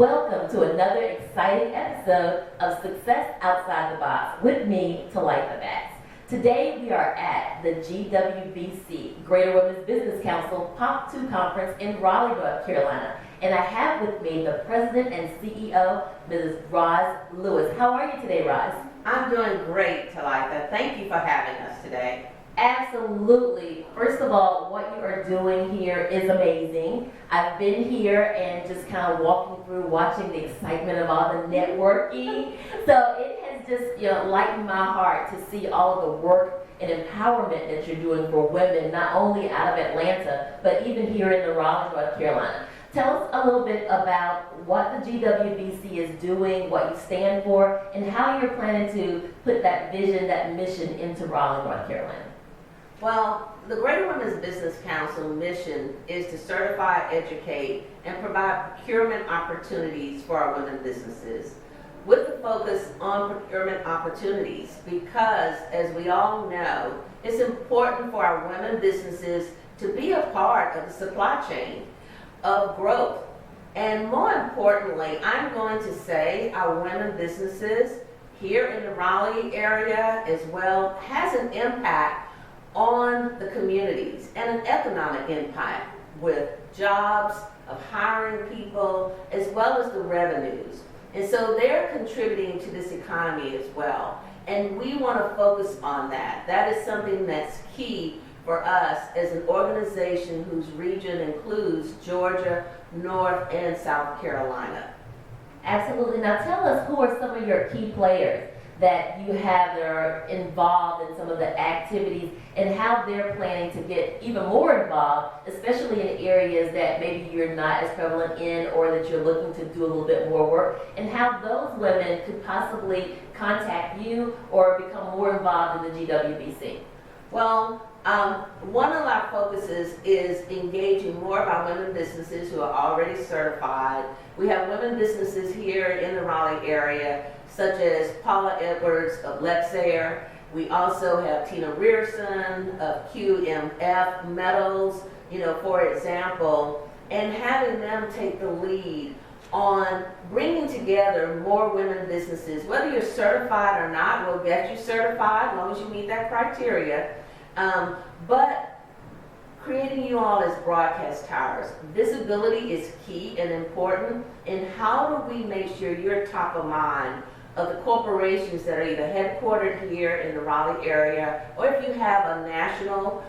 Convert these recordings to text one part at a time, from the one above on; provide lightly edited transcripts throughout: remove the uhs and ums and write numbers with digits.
Welcome to another exciting episode of Success Outside the Box with me, Talitha Batts. Today we are at the GWBC, Greater Women's Business Council POP2 Conference in Raleigh, North Carolina. And I have with me the President and CEO, Mrs. Roz Lewis. How are you today, Roz? I'm doing great, Talitha. Thank you for having us today. Absolutely. First of all, what you are doing here is amazing. I've been here and just kind of walking through, watching the excitement of all the networking. So it has just, lightened my heart to see all of the work and empowerment that you're doing for women, not only out of Atlanta, but even here in the Raleigh, North Carolina. Tell us a little bit about what the GWBC is doing, what you stand for, and how you're planning to put that vision, that mission into Raleigh, North Carolina. Well, the Greater Women's Business Council mission is to certify, educate, and provide procurement opportunities for our women businesses, with the focus on procurement opportunities because, as we all know, it's important for our women businesses to be a part of the supply chain of growth. And more importantly, I'm going to say our women businesses here in the Raleigh area as well has an impact on the communities and an economic impact with jobs, of hiring people, as well as the revenues. And so they're contributing to this economy as well. And we want to focus on that. That is something that's key for us as an organization whose region includes Georgia, North, and South Carolina. Absolutely. Now tell us, who are some of your key players that you have that are involved in some of the activities and how they're planning to get even more involved, especially in areas that maybe you're not as prevalent in or that you're looking to do a little bit more work, and how those women could possibly contact you or become more involved in the GWBC. Well, one of our focuses is engaging more of our women businesses who are already certified. We have women businesses here in the Raleigh area, such as Paula Edwards of Lexair. We also have Tina Rearson of QMF Metals, for example, and having them take the lead on bringing together more women businesses. Whether you're certified or not, we'll get you certified as long as you meet that criteria. But creating you all as broadcast towers. Visibility is key and important. And how do we make sure you're top of mind of the corporations that are either headquartered here in the Raleigh area, or if you have a national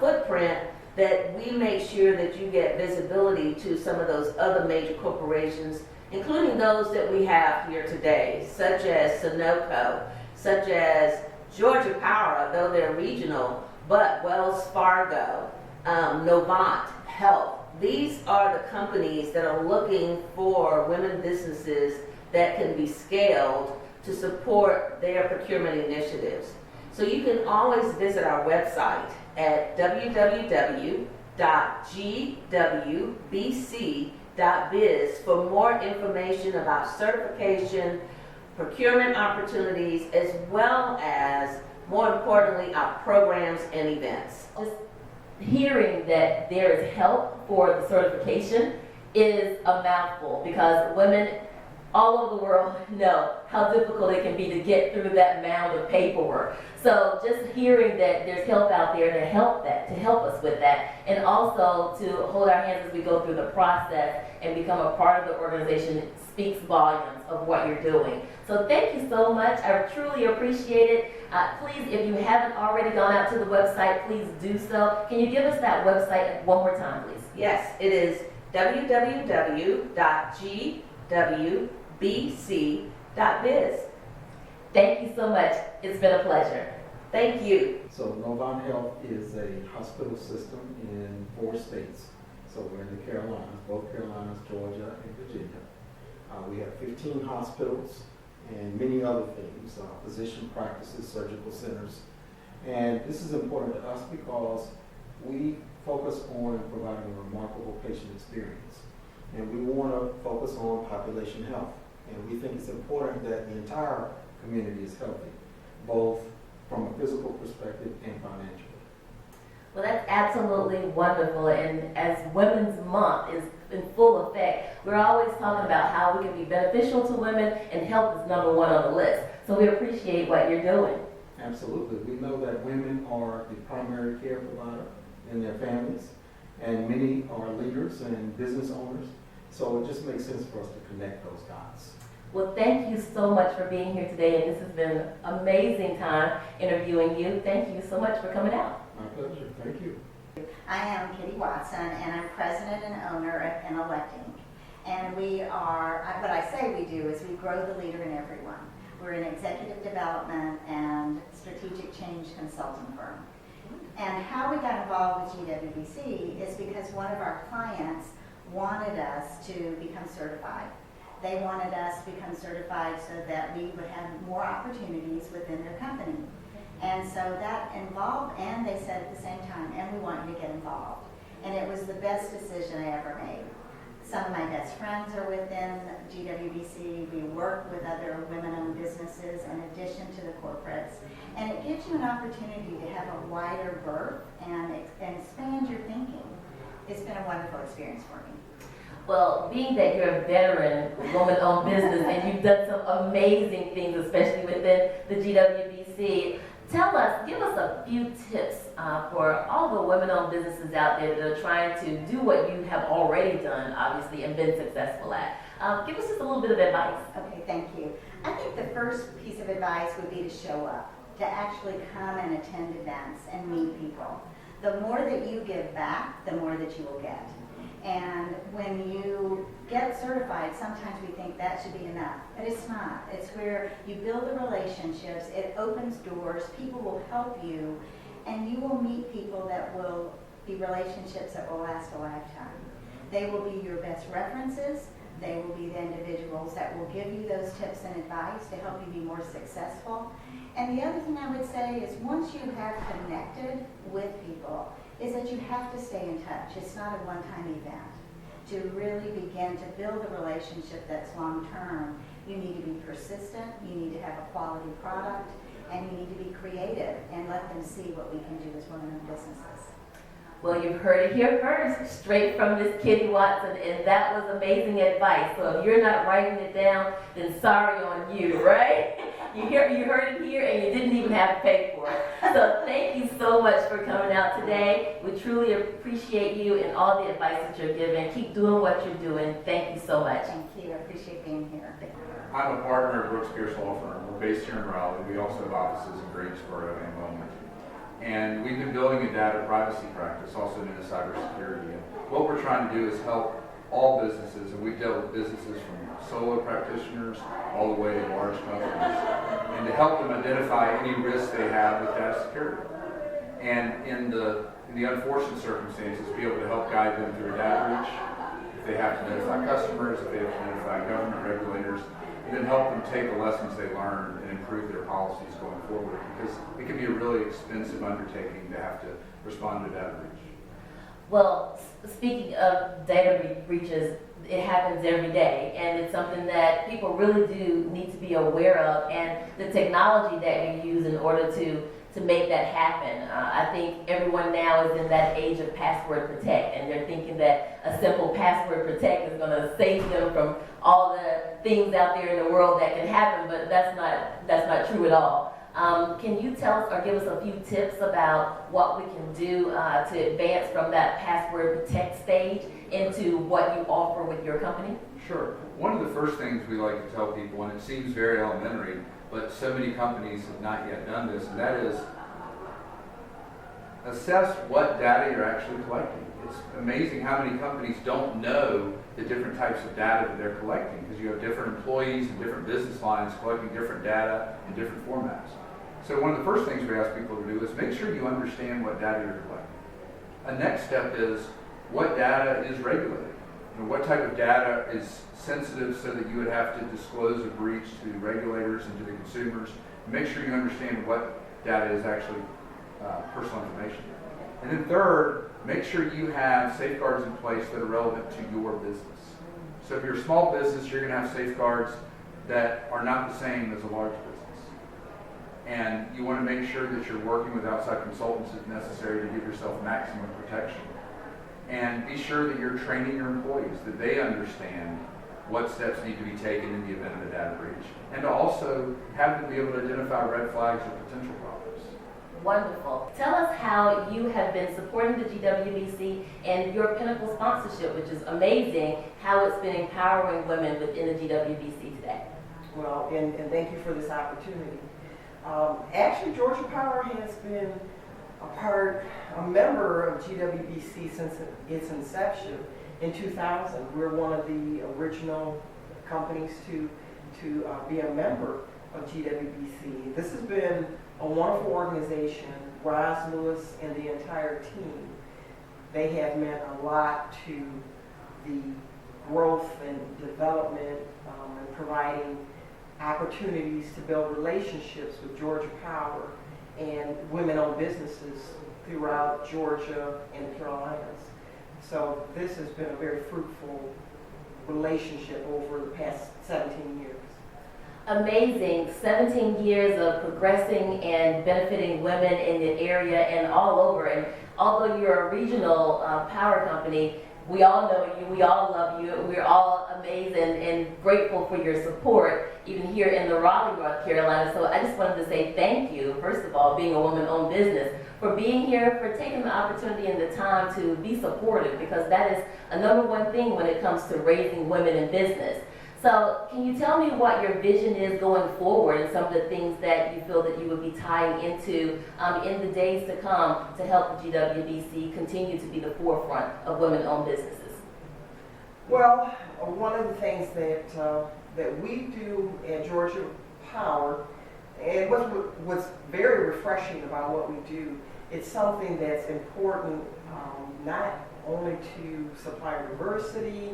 footprint, that we make sure that you get visibility to some of those other major corporations, including those that we have here today, such as Sunoco, such as Georgia Power, though they're regional, but Wells Fargo, Novant Health. These are the companies that are looking for women businesses that can be scaled to support their procurement initiatives. So you can always visit our website at www.gwbc.biz for more information about certification, procurement opportunities, as well as, more importantly, our programs and events. Just hearing that there is help for the certification is a mouthful, because women all over the world know how difficult it can be to get through that mound of paperwork. So just hearing that there's help out there to help us with that, and also to hold our hands as we go through the process and become a part of the organization speaks volumes of what you're doing. So thank you so much. I truly appreciate it. Please, if you haven't already gone out to the website, please do so. Can you give us that website one more time, please? Yes, it is www.gwbc.biz. Thank you so much. It's been a pleasure. Thank you. So Novant Health is a hospital system in 4 states. So we're in the Carolinas, both Carolinas, Georgia, and Virginia. We have 15 hospitals and many other things, physician practices, surgical centers. And this is important to us because we focus on providing a remarkable patient experience. And we want to focus on population health. And we think it's important that the entire community is healthy, both from a physical perspective and financially. Well, that's absolutely wonderful. And as Women's Month is in full effect, we're always talking about how we can be beneficial to women, and health is number one on the list. So we appreciate what you're doing. Absolutely. We know that women are the primary care provider in their families, and many are leaders and business owners. So it just makes sense for us to connect those dots. Well, thank you so much for being here today, and this has been an amazing time interviewing you. Thank you so much for coming out. My pleasure. Thank you. I am Kitty Watson, and I'm president and owner of Intellect Inc. And what I say we do is we grow the leader in everyone. We're an executive development and strategic change consulting firm. And how we got involved with GWBC is because one of our clients wanted us to become certified. They wanted us to become certified so that we would have more opportunities within their company. And so that involved, and they said at the same time, and we want you to get involved. And it was the best decision I ever made. Some of my best friends are within GWBC. We work with other women-owned businesses in addition to the corporates. And it gives you an opportunity to have a wider berth and expand your thinking. It's been a wonderful experience for me. Well, being that you're a veteran woman-owned business and you've done some amazing things, especially within the GWBC, give us a few tips for all the women-owned businesses out there that are trying to do what you have already done, obviously, and been successful at. Give us just a little bit of advice. Okay, thank you. I think the first piece of advice would be to show up, to actually come and attend events and meet people. The more that you give back, the more that you will get. And when you get certified, sometimes we think that should be enough, but it's not. It's where you build the relationships, it opens doors, people will help you, and you will meet people that will be relationships that will last a lifetime. They will be your best references. They will be the individuals that will give you those tips and advice to help you be more successful. And the other thing I would say is once you have connected with people, is that you have to stay in touch. It's not a one-time event. To really begin to build a relationship that's long-term, you need to be persistent, you need to have a quality product, and you need to be creative and let them see what we can do as women-owned businesses. Well, you've heard it here first, straight from Miss Kitty Watson, and that was amazing advice. So if you're not writing it down, then sorry on you, right? You heard it here, and you didn't even have to pay for it. So thank you so much for coming out today. We truly appreciate you and all the advice that you're giving. Keep doing what you're doing. Thank you so much. Thank you. I appreciate being here. Thank you. I'm a partner of Brooks Pierce Law Firm. We're based here in Raleigh. We also have offices in Greensboro and Wilmington. And we've been building a data privacy practice, also known as cybersecurity. And what we're trying to do is help all businesses, and we've dealt with businesses from solo practitioners all the way to large companies, and to help them identify any risks they have with data security. And in the unfortunate circumstances, be able to help guide them through a data breach, if they have to notify customers, if they have to notify government regulators, and then help them take the lessons they learned and improve their policies going forward, because it can be a really expensive undertaking to have to respond to data breach. Well, speaking of data breaches, it happens every day, and it's something that people really do need to be aware of, and the technology that we use in order to make that happen. I think everyone now is in that age of password protect, and they're thinking that a simple password protect is going to save them from all the things out there in the world that can happen, but that's not true at all. Can you tell us or give us a few tips about what we can do to advance from that password protect stage into what you offer with your company? Sure. One of the first things we like to tell people, and it seems very elementary, but so many companies have not yet done this, and that is assess what data you're actually collecting. It's amazing how many companies don't know the different types of data that they're collecting, because you have different employees and different business lines collecting different data in different formats. So one of the first things we ask people to do is make sure you understand what data you're collecting. A next step is what data is regulated. What type of data is sensitive so that you would have to disclose a breach to the regulators and to the consumers. Make sure you understand what data is actually personal information. And then third, make sure you have safeguards in place that are relevant to your business. So if you're a small business, you're going to have safeguards that are not the same as a large business. And you want to make sure that you're working with outside consultants if necessary to give yourself maximum protection. And be sure that you're training your employees, that they understand what steps need to be taken in the event of a data breach. And to also have them be able to identify red flags or potential problems. Wonderful. Tell us how you have been supporting the GWBC and your Pinnacle sponsorship, which is amazing, how it's been empowering women within the GWBC today. Well, and thank you for this opportunity. Actually, Georgia Power has been a member of GWBC since its inception in 2000. We're one of the original companies to be a member of GWBC. This has been a wonderful organization. Roz Lewis and the entire team, they have meant a lot to the growth and development and providing opportunities to build relationships with Georgia Power and women-owned businesses throughout Georgia and the Carolinas. So this has been a very fruitful relationship over the past 17 years. Amazing. 17 years of progressing and benefiting women in the area and all over. And although you're a regional power company, we all know you, we all love you, we're all amazed and grateful for your support, even here in the Raleigh, North Carolina. So I just wanted to say thank you, first of all, being a woman-owned business, for being here, for taking the opportunity and the time to be supportive, because that is a number one thing when it comes to raising women in business. So can you tell me what your vision is going forward and some of the things that you feel that you would be tying into in the days to come to help the GWBC continue to be the forefront of women-owned businesses? Well, one of the things that we do at Georgia Power, and what's very refreshing about what we do, it's something that's important not only to supplier diversity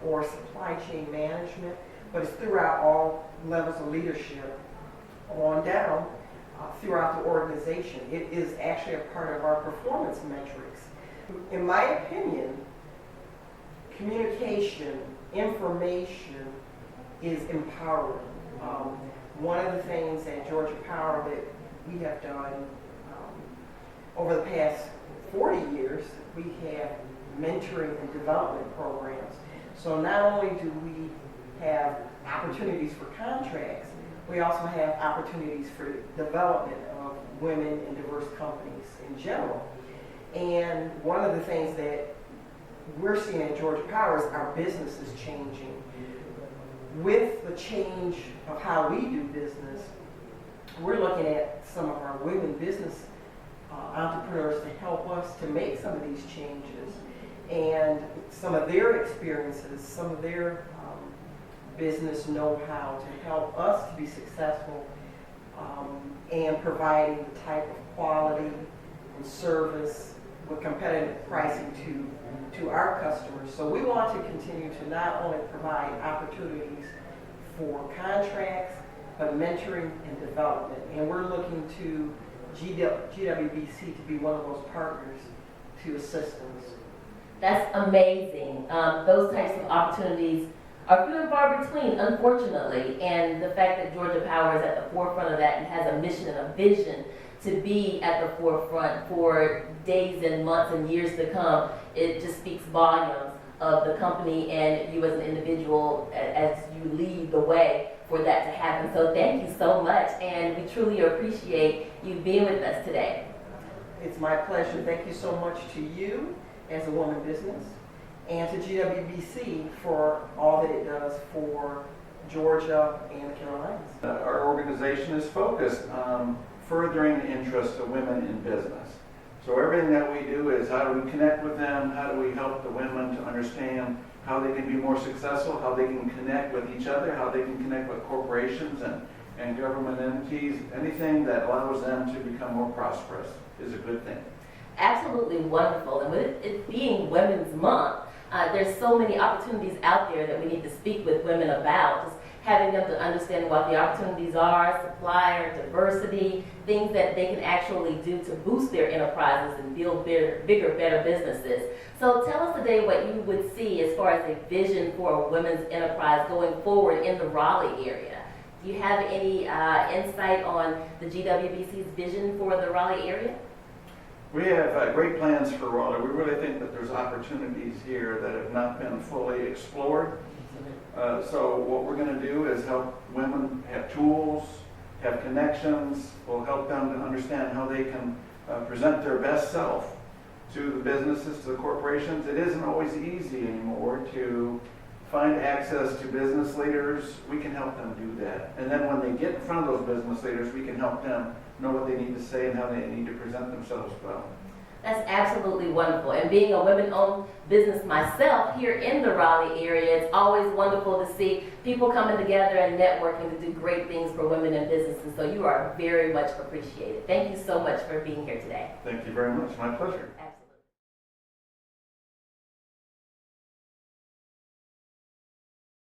or supply chain management, but it's throughout all levels of leadership on down throughout the organization. It is actually a part of our performance metrics. In my opinion, communication, information is empowering. One of the things at Georgia Power that we have done over the past 40 years, we have mentoring and development programs. So not only do we have opportunities for contracts, we also have opportunities for development of women and diverse companies in general. And one of the things that we're seeing at Georgia Power is our business is changing. With the change of how we do business, we're looking at some of our women business entrepreneurs to help us to make some of these changes. And some of their experiences, some of their business know-how to help us to be successful and providing the type of quality and service with competitive pricing to our customers. So we want to continue to not only provide opportunities for contracts, but mentoring and development. And we're looking to GWBC to be one of those partners to assist us. That's amazing. Those types of opportunities are few and far between, unfortunately. And the fact that Georgia Power is at the forefront of that and has a mission and a vision to be at the forefront for days and months and years to come, it just speaks volumes of the company and you as an individual as you lead the way for that to happen. So thank you so much, and we truly appreciate you being with us today. It's my pleasure. Thank you so much to you as a woman business, and to GWBC for all that it does for Georgia and the Carolinas. Our organization is focused on furthering the interests of women in business. So everything that we do is how do we connect with them, how do we help the women to understand how they can be more successful, how they can connect with each other, how they can connect with corporations and government entities. Anything that allows them to become more prosperous is a good thing. Absolutely wonderful. And with it being Women's Month, there's so many opportunities out there that we need to speak with women about. Just having them to understand what the opportunities are, supplier, diversity, things that they can actually do to boost their enterprises and build bigger, better businesses. So tell us today what you would see as far as a vision for a women's enterprise going forward in the Raleigh area. Do you have any insight on the GWBC's vision for the Raleigh area? We have great plans for Raleigh. We really think that there's opportunities here that have not been fully explored. So what we're going to do is help women have tools, have connections. We'll help them to understand how they can present their best self to the businesses, to the corporations. It isn't always easy anymore to find access to business leaders. We can help them do that. And then when they get in front of those business leaders, we can help them know what they need to say and how they need to present themselves well. That's absolutely wonderful. And being a women-owned business myself here in the Raleigh area, it's always wonderful to see people coming together and networking to do great things for women in businesses. So you are very much appreciated. Thank you so much for being here today. Thank you very much. My pleasure. Absolutely.